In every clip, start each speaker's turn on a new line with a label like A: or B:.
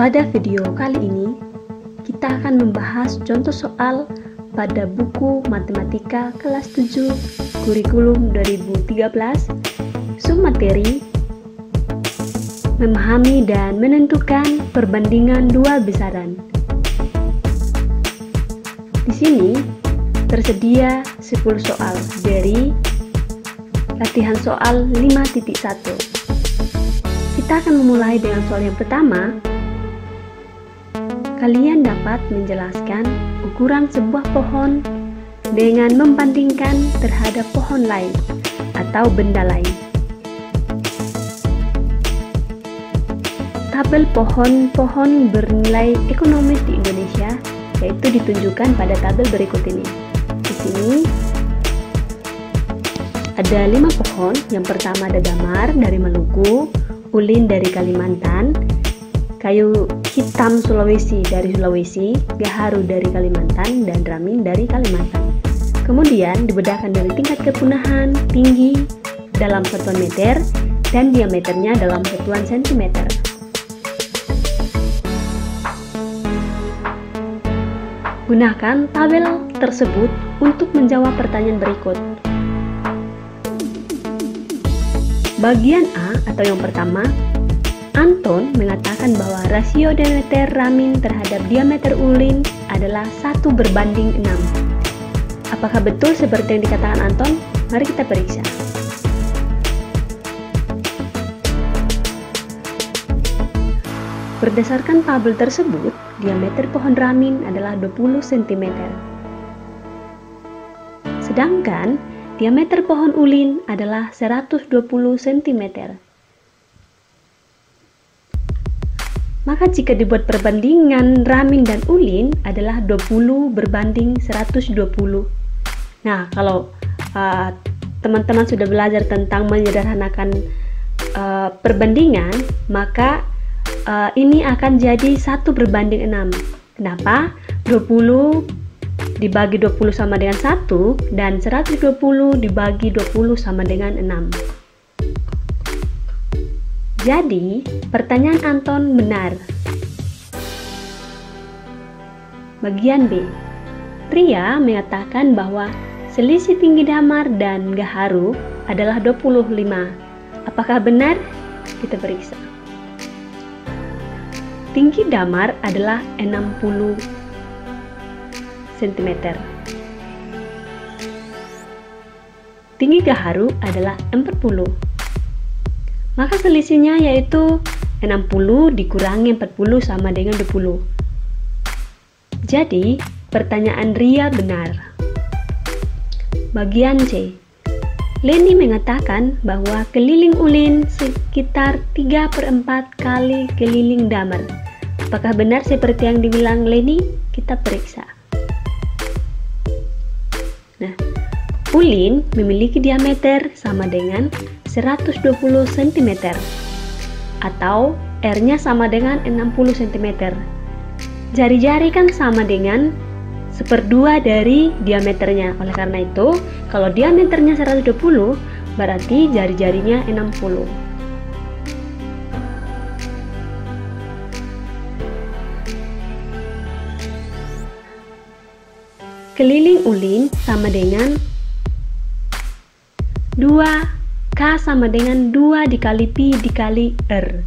A: Pada video kali ini, kita akan membahas contoh soal pada buku Matematika kelas 7 Kurikulum 2013, submateri memahami dan menentukan perbandingan dua besaran. Di sini tersedia 10 soal dari latihan soal 5.1. Kita akan memulai dengan soal yang pertama. Kalian dapat menjelaskan ukuran sebuah pohon dengan membandingkan terhadap pohon lain atau benda lain. Tabel pohon-pohon bernilai ekonomis di Indonesia yaitu ditunjukkan pada tabel berikut ini. Di sini ada 5 pohon. Yang pertama ada damar dari Maluku, ulin dari Kalimantan, kayu hitam Sulawesi dari Sulawesi, gaharu dari Kalimantan, dan ramin dari Kalimantan. Kemudian dibedakan dari tingkat kepunahan, tinggi dalam satuan meter, dan diameternya dalam satuan sentimeter. Gunakan tabel tersebut untuk menjawab pertanyaan berikut. Bagian A atau yang pertama, Anton mengatakan bahwa rasio diameter ramin terhadap diameter ulin adalah 1:6. Apakah betul seperti yang dikatakan Anton? Mari kita periksa. Berdasarkan tabel tersebut, diameter pohon ramin adalah 20 cm. Sedangkan diameter pohon ulin adalah 120 cm. Maka jika dibuat perbandingan ramin dan ulin adalah 20:120. Nah, kalau teman-teman sudah belajar tentang menyederhanakan perbandingan, maka ini akan jadi 1:6. Kenapa? 20 dibagi 20 sama dengan 1 dan 120 dibagi 20 sama dengan 6. Jadi, pertanyaan Anton benar. Bagian B. Pria mengatakan bahwa selisih tinggi damar dan gaharu adalah 25. Apakah benar? Kita periksa. Tinggi damar adalah 60 cm. Tinggi gaharu adalah 40. Maka selisihnya yaitu 60 dikurangi 40 sama dengan 20. Jadi, pertanyaan Ria benar. Bagian C. Leni mengatakan bahwa keliling ulin sekitar 3/4 kali keliling damar. Apakah benar seperti yang dibilang Leni? Kita periksa. Nah, ulin memiliki diameter sama dengan 120 cm atau R-nya sama dengan 60 cm. Jari-jari kan sama dengan 1/2 dari diameternya. Oleh karena itu, kalau diameternya 120, berarti jari-jarinya 60. Keliling ulin sama dengan 2K sama dengan 2 dikali Pi dikali R.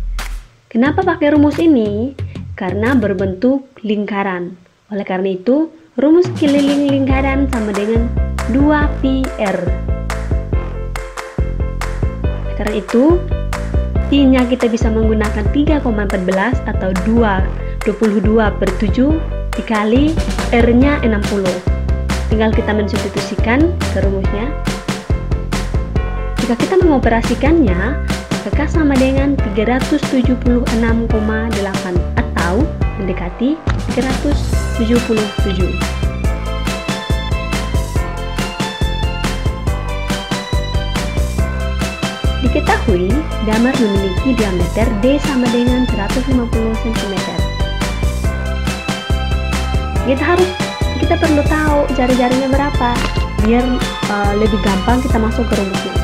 A: Kenapa pakai rumus ini? Karena berbentuk lingkaran. Oleh karena itu, rumus keliling lingkaran sama dengan 2πr. Karena itu, I-nya kita bisa menggunakan 3,14 atau 22/7 dikali R-nya 60. Tinggal kita mensubstitusikan ke rumusnya. Jika kita mengoperasikannya, maka K sama dengan 376,8 atau mendekati 377. Diketahui damar memiliki diameter D sama dengan 150 cm. Kita perlu tahu jari-jarinya berapa biar lebih gampang kita masuk ke rumusnya.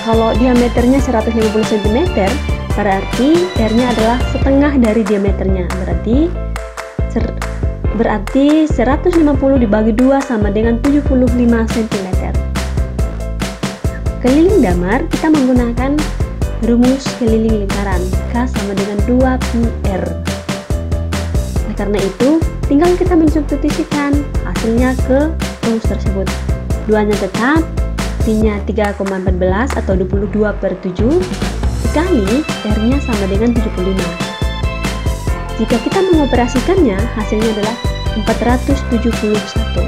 A: Kalau diameternya 150 cm, berarti R-nya adalah setengah dari diameternya. Berarti 150 dibagi 2 sama dengan 75 cm. Keliling damar kita menggunakan rumus keliling lingkaran. K sama dengan 2πr. Nah, karena itu tinggal kita mensubstitusikan hasilnya ke rumus tersebut. 2-nya tetap, P-nya 3,14 atau 22/7 dikali R-nya sama dengan 75. Jika kita mengoperasikannya, hasilnya adalah 471.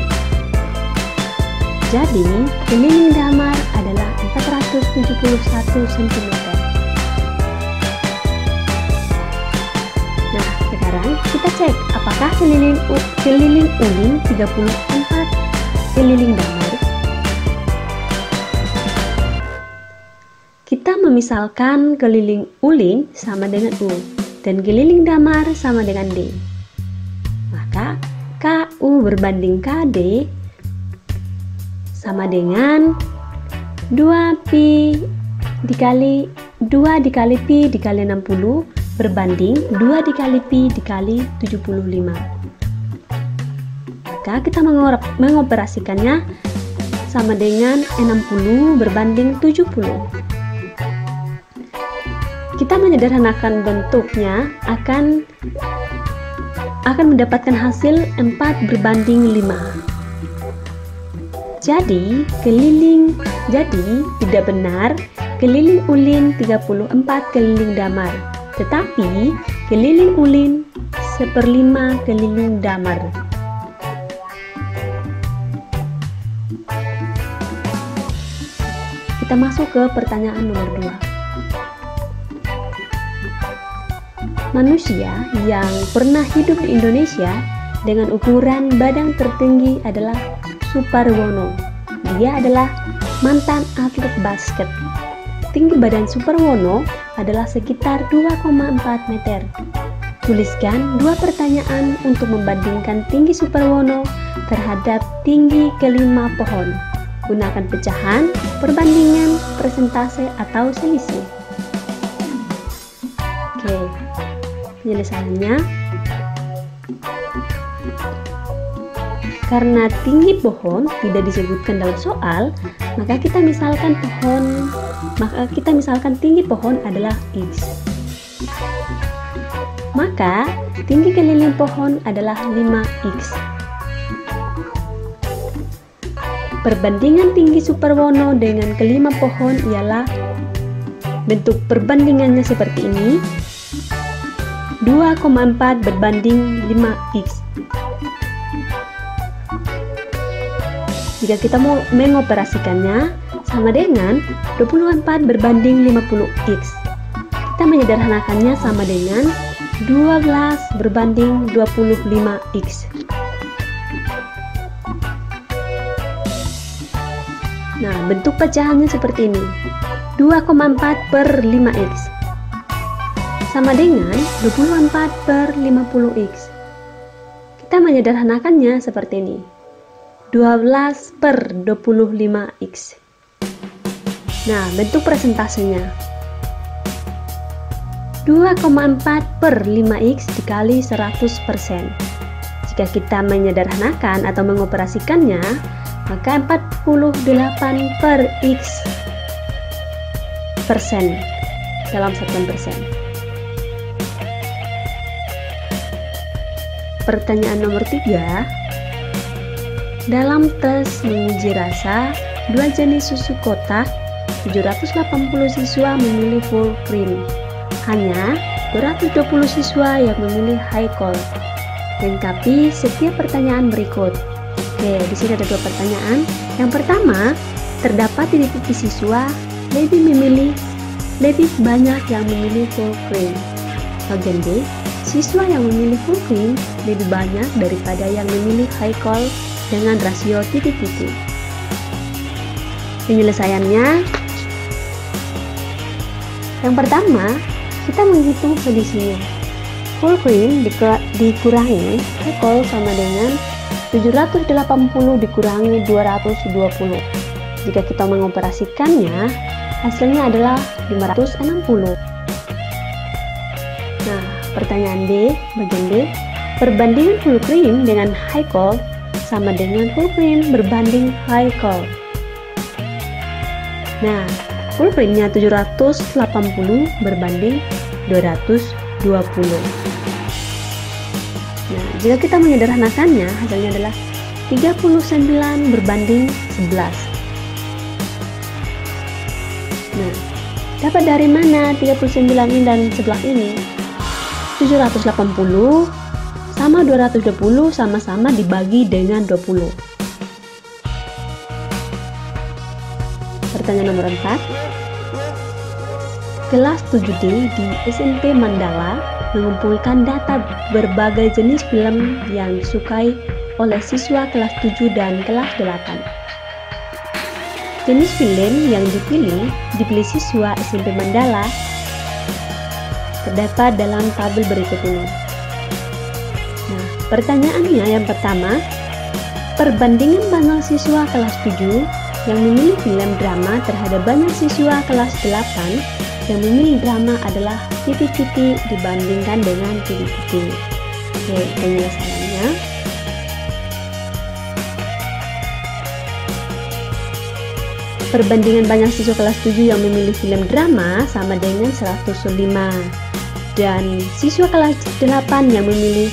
A: Jadi, keliling damar adalah 471 cm. Nah, sekarang kita cek apakah keliling ulin 34 keliling damar. Kita memisalkan keliling ulin sama dengan U dan keliling damar sama dengan D. Maka KU berbanding KD sama dengan 2pi dikali 2 dikali pi dikali 60 berbanding 2 dikali pi dikali 75. Maka kita mengoperasikannya sama dengan 60 berbanding 70. Kita menyederhanakan bentuknya akan mendapatkan hasil 4 berbanding 5. Jadi tidak benar keliling ulin 34 keliling damar, tetapi keliling ulin 1/5 keliling damar. Kita masuk ke pertanyaan nomor 2. Manusia yang pernah hidup di Indonesia dengan ukuran badan tertinggi adalah Suparwono. Dia adalah mantan atlet basket. Tinggi badan Suparwono adalah sekitar 2,4 meter. Tuliskan 2 pertanyaan untuk membandingkan tinggi Suparwono terhadap tinggi kelima pohon. Gunakan pecahan, perbandingan, persentase, atau selisih. Oke. Penyelesaiannya, karena tinggi pohon tidak disebutkan dalam soal, maka kita misalkan tinggi pohon adalah X. Maka tinggi keliling pohon adalah 5X. Perbandingan tinggi Suparwono dengan kelima pohon ialah bentuk perbandingannya seperti ini. 2,4 berbanding 5X. Jika kita mau mengoperasikannya sama dengan 24 berbanding 50X. Kita menyederhanakannya sama dengan 12 berbanding 25X. Nah, bentuk pecahannya seperti ini. 2,4/5X sama dengan 24/50X. Kita menyederhanakannya seperti ini. 12/25X. Nah, bentuk persentasenya 2,4/5X dikali 100%. Jika kita menyederhanakan atau mengoperasikannya, maka 48/X persen dalam satuan persen. Pertanyaan nomor 3. Dalam tes menguji rasa 2 jenis susu kotak, 780 siswa memilih full cream. Hanya 220 siswa yang memilih high col. Lengkapi setiap pertanyaan berikut. Oke, di sini ada 2 pertanyaan. Yang pertama, terdapat di titik siswa lebih banyak yang memilih full cream. Bagian B, siswa yang memilih full cream lebih banyak daripada yang memilih high col dengan rasio titik-titik. Penyelesaiannya, yang pertama, kita menghitung selisihnya. Full cream dikurangi high col sama dengan 780 dikurangi 220. Jika kita mengoperasikannya, hasilnya adalah 560. Nah, pertanyaan B, bagian B. Perbandingan full cream dengan high call sama dengan full cream berbanding high call. Nah, full creamnya 780 berbanding 220. Nah, jika kita menyederhanakannya, hasilnya adalah 39 berbanding 11. Nah, dapat dari mana 39 ini dan 11 ini? 780 sama 220 sama-sama dibagi dengan 20. Pertanyaan nomor 4. Kelas 7D di SMP Mandala mengumpulkan data berbagai jenis film yang disukai oleh siswa kelas 7 dan kelas 8. Jenis film yang dipilih siswa SMP Mandala terdapat dalam tabel berikut ini. Nah, pertanyaannya yang pertama, perbandingan banyak siswa kelas 7 yang memilih film drama terhadap banyak siswa kelas 8 yang memilih drama adalah titik-titik dibandingkan dengan titik-titik. Oke, penyelesaiannya. Perbandingan banyak siswa kelas 7 yang memilih film drama sama dengan 105 dan siswa kelas 8 yang memilih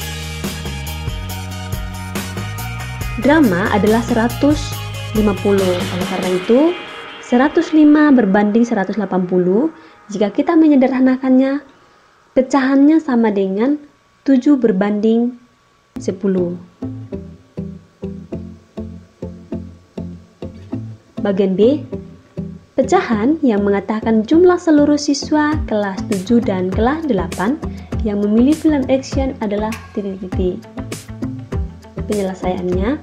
A: drama adalah 150. Oleh karena itu 105 berbanding 180. Jika kita menyederhanakannya, pecahannya sama dengan 7 berbanding 10. Bagian B, pecahan yang mengatakan jumlah seluruh siswa kelas 7 dan kelas 8 yang memilih film action adalah titik-titik. Penyelesaiannya,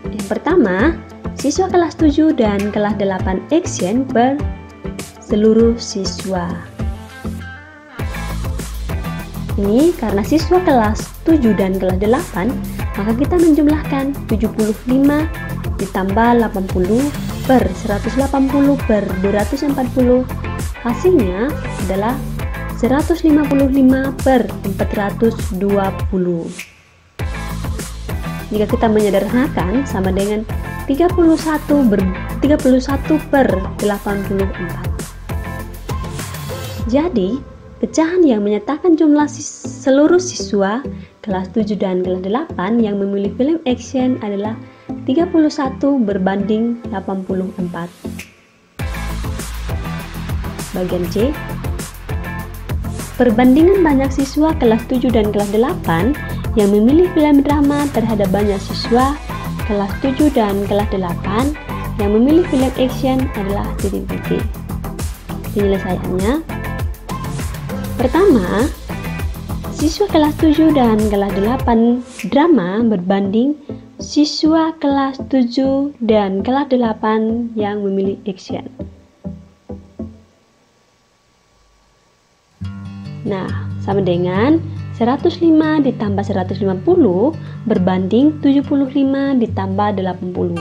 A: yang pertama, siswa kelas 7 dan kelas 8 action per seluruh siswa. Ini karena siswa kelas 7 dan kelas 8, maka kita menjumlahkan 75 ditambah 80 per 180 per 240. Hasilnya adalah 155 per 420. Jika kita menyederhanakan sama dengan 31 per 84. Jadi, pecahan yang menyatakan jumlah seluruh siswa kelas 7 dan kelas 8 yang memilih film action adalah 31 berbanding 84. Bagian C, perbandingan banyak siswa kelas 7 dan kelas 8 yang memilih film drama terhadap banyak siswa kelas 7 dan kelas 8 yang memilih film action adalah titik-titik. Penyelesaiannya, pertama, siswa kelas 7 dan kelas 8 drama berbanding siswa kelas 7 dan kelas 8 yang memilih action. Nah, sama dengan 105 ditambah 150 berbanding 75 ditambah 80.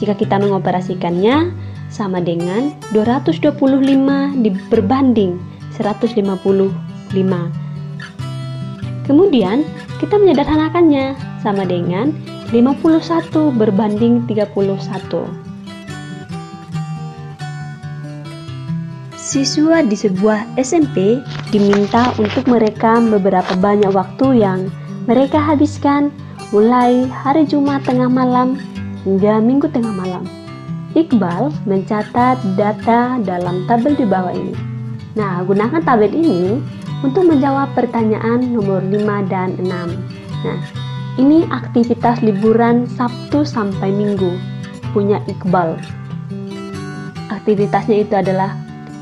A: Jika kita mengoperasikannya, sama dengan 225 berbanding 155. Kemudian kita menyederhanakannya sama dengan 51 berbanding 31. Siswa di sebuah SMP diminta untuk merekam beberapa banyak waktu yang mereka habiskan mulai hari Jumat tengah malam hingga Minggu tengah malam. Iqbal mencatat data dalam tabel di bawah ini. Nah, gunakan tabel ini untuk menjawab pertanyaan nomor 5 dan 6. Nah, ini aktivitas liburan Sabtu sampai Minggu punya Iqbal. Aktivitasnya itu adalah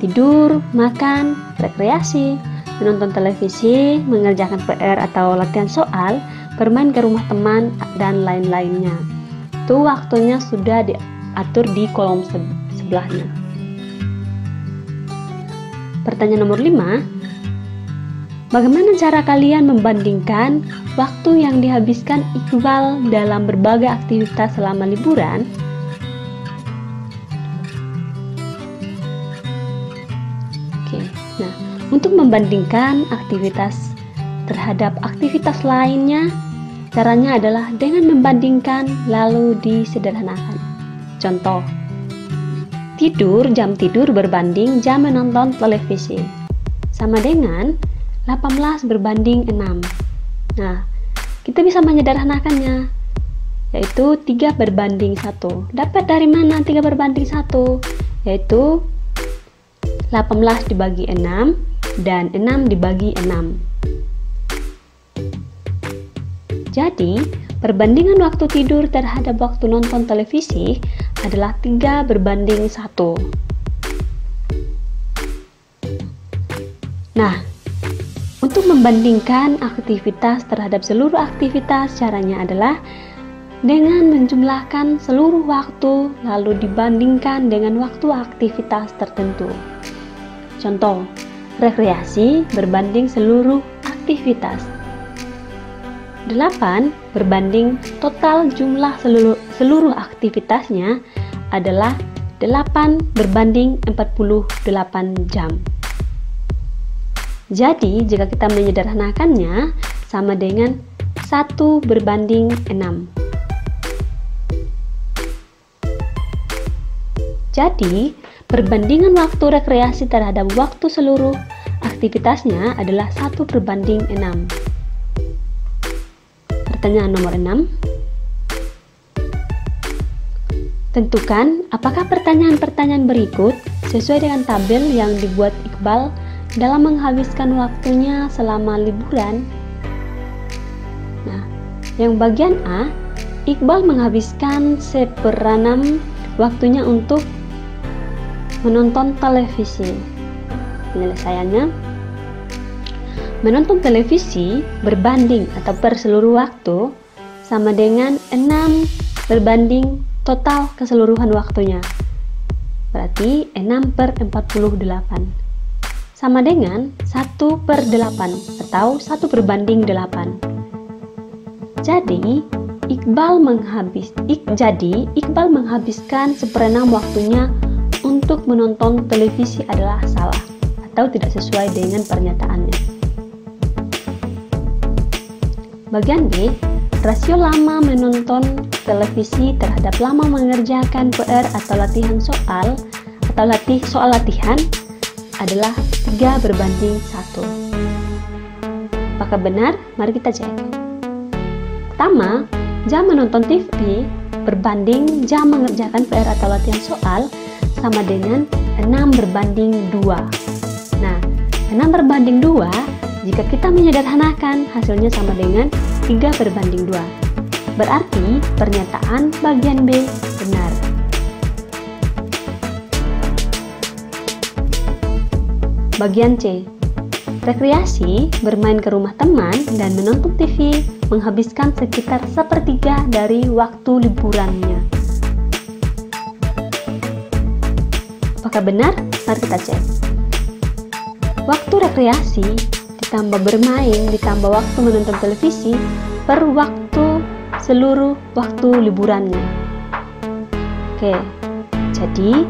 A: tidur, makan, rekreasi, menonton televisi, mengerjakan PR atau latihan soal, bermain ke rumah teman, dan lain-lainnya. Itu waktunya sudah diatur di kolom sebelahnya. Pertanyaan nomor 5. Bagaimana cara kalian membandingkan waktu yang dihabiskan Iqbal dalam berbagai aktivitas selama liburan Untuk membandingkan aktivitas terhadap aktivitas lainnya, caranya adalah dengan membandingkan lalu disederhanakan. Contoh, jam tidur berbanding jam menonton televisi sama dengan 18 berbanding 6. Nah, kita bisa menyederhanakannya, yaitu 3 berbanding 1. Dapat dari mana 3 berbanding 1? Yaitu 18 dibagi 6 dan 6 dibagi 6. Jadi, perbandingan waktu tidur terhadap waktu nonton televisi adalah 3 berbanding 1. Nah, untuk membandingkan aktivitas terhadap seluruh aktivitas, caranya adalah dengan menjumlahkan seluruh waktu lalu dibandingkan dengan waktu aktivitas tertentu. Contoh, rekreasi berbanding seluruh aktivitas. 8 berbanding total jumlah seluruh aktivitasnya adalah 8 berbanding 48 jam. Jadi, jika kita menyederhanakannya sama dengan 1 berbanding 6. Jadi, perbandingan waktu rekreasi terhadap waktu seluruh aktivitasnya adalah 1 berbanding 6. Pertanyaan nomor 6. Tentukan apakah pertanyaan-pertanyaan berikut sesuai dengan tabel yang dibuat Iqbal dalam menghabiskan waktunya selama liburan. Nah, yang bagian A, Iqbal menghabiskan 1/6 waktunya untuk menonton televisi. Penyelesaiannya, menonton televisi berbanding atau per seluruh waktu sama dengan 6 berbanding total keseluruhan waktunya. Berarti 6/48 sama dengan 1/8 atau 1 berbanding 8. Jadi Iqbal menghabiskan 1/6 waktunya untuk menonton televisi adalah salah atau tidak sesuai dengan pernyataannya. Bagian B, rasio lama menonton televisi terhadap lama mengerjakan PR atau latihan soal soal latihan adalah 3 berbanding 1. Apakah benar? Mari kita cek. Pertama, jam menonton TV berbanding jam mengerjakan PR atau latihan soal sama dengan 6 berbanding 2. Nah, 6 berbanding 2, jika kita menyederhanakan hasilnya sama dengan 3 berbanding 2. Berarti pernyataan bagian B benar. Bagian C, rekreasi, bermain ke rumah teman, dan menonton TV menghabiskan sekitar 1/3 dari waktu liburannya. Apakah benar? Mari kita cek. Waktu rekreasi ditambah bermain ditambah waktu menonton televisi per waktu seluruh waktu liburannya. Oke, jadi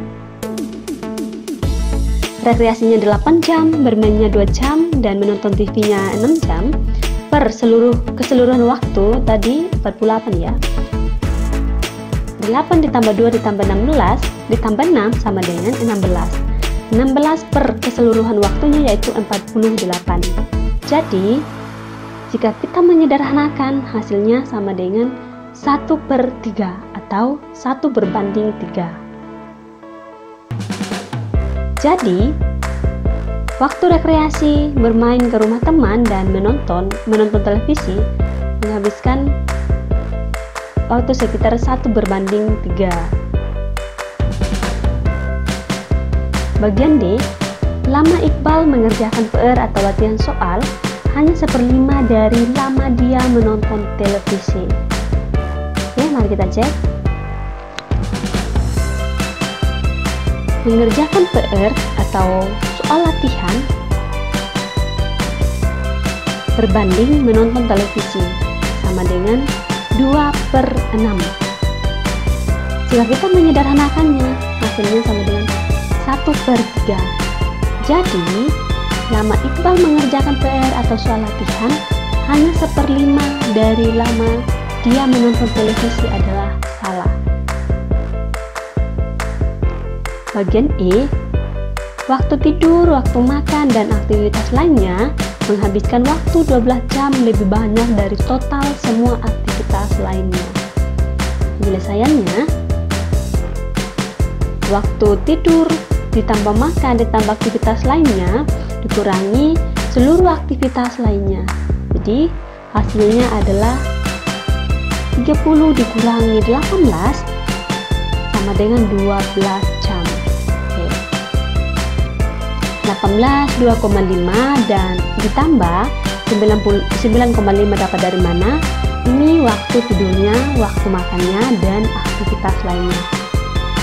A: rekreasinya 8 jam, bermainnya 2 jam, dan menonton TV-nya 6 jam per keseluruhan waktu tadi 48 ya. 8 ditambah 2 ditambah 16 ditambah 6 sama dengan 16. 16 per keseluruhan waktunya yaitu 48. Jadi, jika kita menyederhanakan hasilnya sama dengan 1/3 atau 1 berbanding 3. Jadi, waktu rekreasi, bermain ke rumah teman, dan menonton televisi menghabiskan waktu sekitar 1 berbanding 3. Bagian D, lama Iqbal mengerjakan PR atau latihan soal hanya 1/5 dari lama dia menonton televisi. Ya, mari kita cek. Mengerjakan PR atau soal latihan berbanding menonton televisi sama dengan 2/6. Jika kita menyederhanakannya, hasilnya sama dengan 1/3. Jadi, lama Iqbal mengerjakan PR atau soal latihan hanya 1/5 dari lama dia menonton televisi adalah salah. Bagian E, waktu tidur, waktu makan, dan aktivitas lainnya menghabiskan waktu 12 jam lebih banyak dari total semua aktivitas lainnya. Penyelesaiannya, waktu tidur ditambah makan ditambah aktivitas lainnya dikurangi seluruh aktivitas lainnya. Jadi hasilnya adalah 30 dikurangi 18 sama dengan 12 jam. Oke. 18 2,5 dan ditambah 9,5 dapat dari mana? Ini waktu tidurnya, waktu makannya, dan aktivitas lainnya.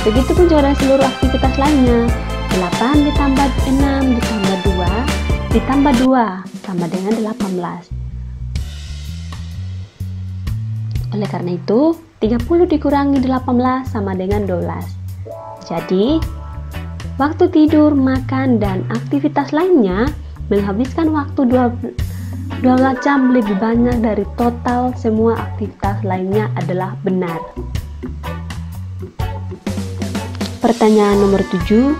A: Begitupun juga dengan seluruh aktivitas lainnya. 8 ditambah 6 ditambah 2 ditambah 2 sama dengan 18. Oleh karena itu, 30 dikurangi 18 sama dengan 12. Jadi, waktu tidur, makan, dan aktivitas lainnya menghabiskan waktu 12 jam lebih banyak dari total semua aktivitas lainnya adalah benar. Pertanyaan nomor 7.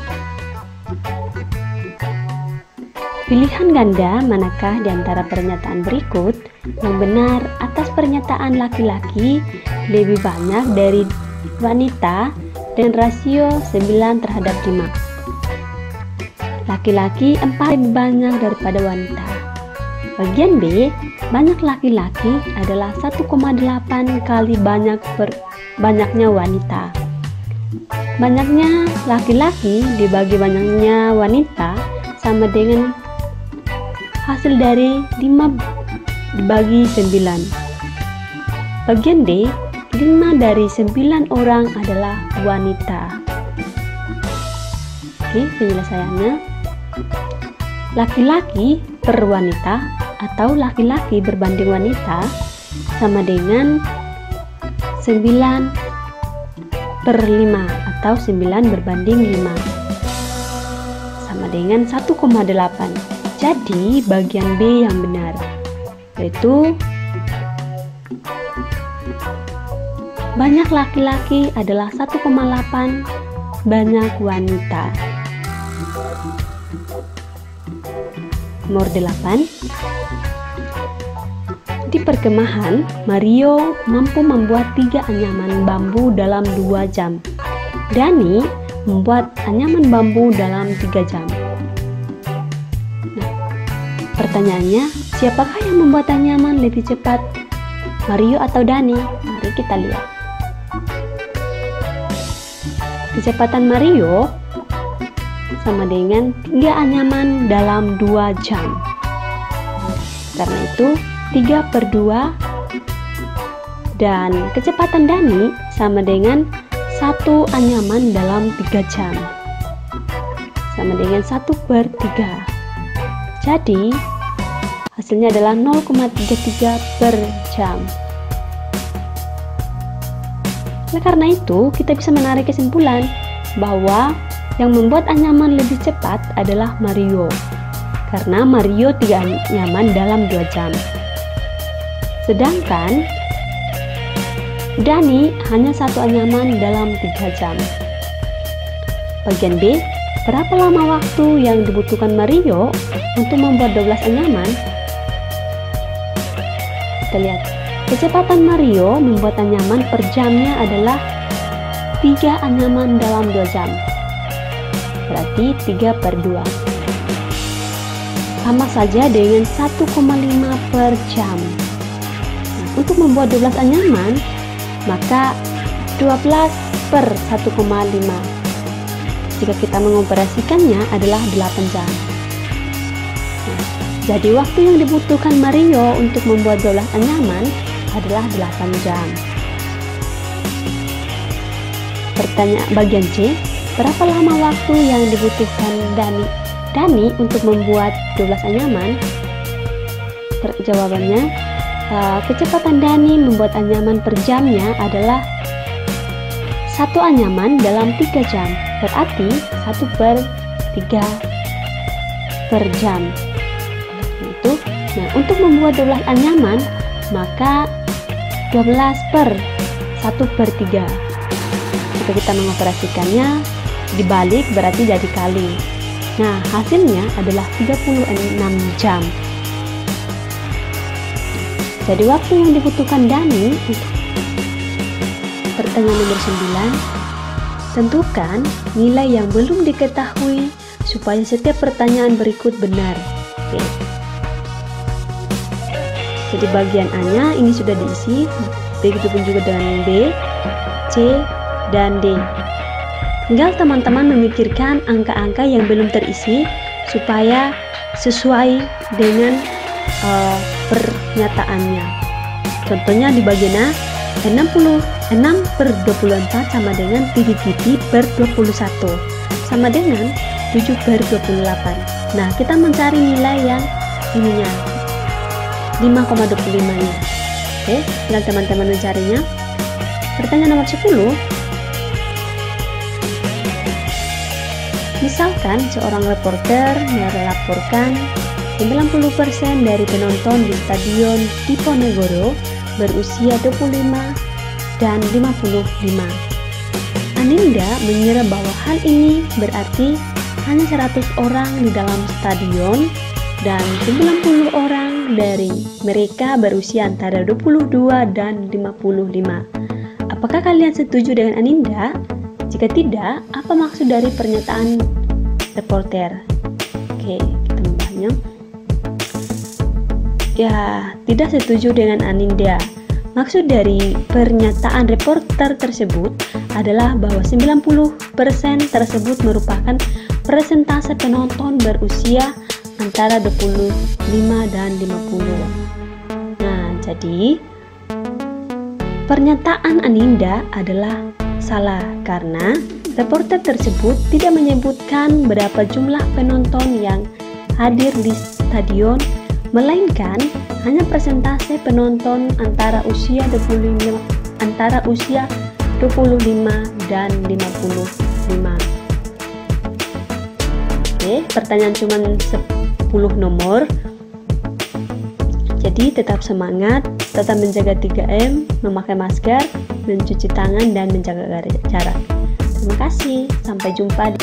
A: Pilihan ganda manakah di antara pernyataan berikut yang benar atas pernyataan laki-laki lebih banyak dari wanita dengan rasio 9:5? Laki-laki 4 lebih banyak daripada wanita. Bagian B, banyak laki-laki adalah 1,8 kali banyaknya wanita. Banyaknya laki-laki dibagi banyaknya wanita sama dengan hasil dari 5 dibagi 9. Bagian D, 5 dari 9 orang adalah wanita. Oke, penyelesaiannya, laki-laki per wanita atau laki-laki berbanding wanita sama dengan 9/5 atau 9 berbanding 5 sama dengan 1,8. Jadi bagian B yang benar, yaitu banyak laki-laki adalah 1,8 banyak wanita. Nomor 8. Di perkemahan, Mario mampu membuat 3 anyaman bambu dalam 2 jam. Dani membuat anyaman bambu dalam 3 jam. Pertanyaannya, siapakah yang membuat anyaman lebih cepat? Mario atau Dani? Mari kita lihat. Kecepatan Mario sama dengan 3 anyaman dalam 2 jam. Karena itu 3/2 dan kecepatan Dani sama dengan 1 anyaman dalam 3 jam sama dengan 1/3. Jadi hasilnya adalah 0,33 per jam. Oleh karena itu, kita bisa menarik kesimpulan bahwa yang membuat anyaman lebih cepat adalah Mario, karena Mario 3 anyaman dalam 2 jam. Sedangkan Dani hanya 1 anyaman dalam 3 jam. Bagian B, berapa lama waktu yang dibutuhkan Mario untuk membuat 12 anyaman? Kita lihat, kecepatan Mario membuat anyaman per jamnya adalah 3 anyaman dalam 2 jam. Berarti 3/2. Sama saja dengan 1,5 per jam. Nah, untuk membuat 12 anyaman, maka 12/1,5. Jika kita mengoperasikannya adalah 8 jam. Nah, jadi waktu yang dibutuhkan Mario untuk membuat 12 anyaman adalah 8 jam. Pertanyaan bagian C, berapa lama waktu yang dibutuhkan Dani untuk membuat 12 anyaman? Jawabannya, kecepatan Dani membuat anyaman per jamnya adalah 1 anyaman dalam 3 jam. Berarti 1/3 per jam. Itu. Nah, untuk membuat 12 anyaman, maka 12 per 1/3. Jika kita mengoperasikannya dibalik berarti jadi kali. Nah, hasilnya adalah 36 jam. Jadi waktu yang dibutuhkan Dani untuk pertanyaan nomor 9, tentukan nilai yang belum diketahui supaya setiap pertanyaan berikut benar. Oke. Jadi bagian A-nya ini sudah diisi, begitupun juga dengan B, C, dan D. Tinggal teman-teman memikirkan angka-angka yang belum terisi supaya sesuai dengan pernyataannya. Contohnya di bagian A, 6/24 sama dengan 7/21 sama dengan 7/28. Nah, kita mencari nilai yang ininya 5,25 nya. Oke, tinggal teman-teman mencarinya. Pertanyaan nomor 10. Misalkan seorang reporter melaporkan 90% dari penonton di Stadion Diponegoro berusia 25 dan 55. Aninda mengira bahwa hal ini berarti hanya 100 orang di dalam stadion dan 90 orang dari mereka berusia antara 22 dan 55. Apakah kalian setuju dengan Aninda? Jika tidak, apa maksud dari pernyataan reporter? Oke, kita membahasnya. Ya, tidak setuju dengan Aninda. Maksud dari pernyataan reporter tersebut adalah bahwa 90% tersebut merupakan persentase penonton berusia antara 25 dan 50. Nah, jadi pernyataan Aninda adalah salah karena reporter tersebut tidak menyebutkan berapa jumlah penonton yang hadir di stadion, melainkan hanya persentase penonton antara usia 25 dan 55. Oke, pertanyaan cuma 10 nomor. Jadi tetap semangat, tetap menjaga 3M, memakai masker, mencuci tangan dan menjaga jarak. Terima kasih, sampai jumpa.